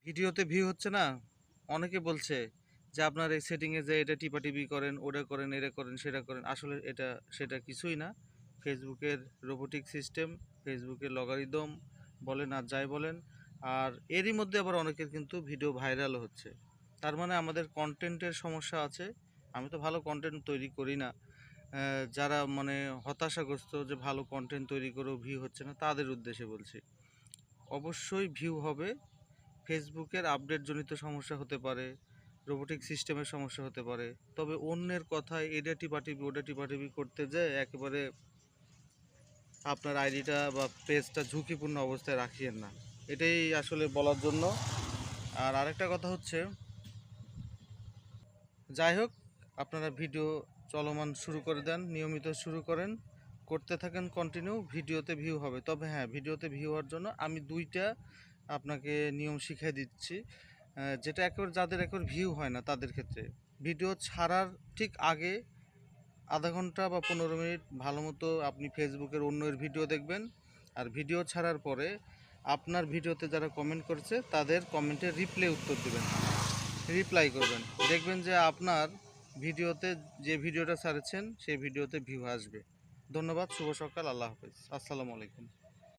ভিডিওতে ভিউ হচ্ছে না। অনেকে বলছে যে আপনার এই সেটিংয়ে যে এটা টিপাটিপি করেন, ওটা করেন, এটা করেন, সেটা করেন। আসলে সেটা কিছুই না। ফেসবুকের রোবোটিক সিস্টেম, ফেসবুকের লগারিদম বলেন আর যাই বলেন, আর এরই মধ্যে আবার অনেকের কিন্তু ভিডিও ভাইরালও হচ্ছে। তার মানে আমাদের কন্টেন্টের সমস্যা আছে। আমি তো ভালো কন্টেন্ট তৈরি করি না। যারা মানে হতাশাগ্রস্ত যে ভালো কন্টেন্ট তৈরি করেও ভিউ হচ্ছে না, তাদের উদ্দেশ্যে বলছি। অবশ্যই ভিউ হবে। ফেসবুকের আপডেটজনিত সমস্যা হতে পারে, রোবোটিক সিস্টেমের সমস্যা হতে পারে। তবে অন্যের কথায় এটা টিপাটিপি ওটা টিপাটিপি করতে যেয়ে একেবারে আপনার আইডিটা বা পেজটা ঝুঁকিপূর্ণ অবস্থায় রাখিয়েন না। এটাই আসলে বলার জন্য। আর আরেকটা কথা হচ্ছে, যাই হোক, আপনারা ভিডিও চলমান শুরু করে দেন, নিয়মিত শুরু করেন, করতে থাকেন কন্টিনিউ, ভিডিওতে ভিউ হবে। তবে হ্যাঁ, ভিডিওতে ভিউ হওয়ার জন্য আমি দুইটা আপনাকে নিয়ম শিখিয়ে দিচ্ছি, যেটা একেবারে যাদের একেবারে ভিউ হয় না তাদের ক্ষেত্রে। ভিডিও ছাড়ার ঠিক আগে আধা ঘন্টা বা 15 মিনিট ভালো মতো আপনি ফেসবুকের অন্যের ভিডিও দেখবেন। আর ভিডিও ছাড়ার পরে আপনার ভিডিওতে যারা কমেন্ট করেছে তাদের কমেন্টের উত্তর দেবেন, রিপ্লাই করবেন। দেখবেন যে আপনার ভিডিওতে যে ভিডিওটা ছাড়ছেন সেই ভিডিওতে ভিউ আসবে। ধন্যবাদ। শুভ সকাল। আল্লাহ হাফেজ। আসসালামু আলাইকুম।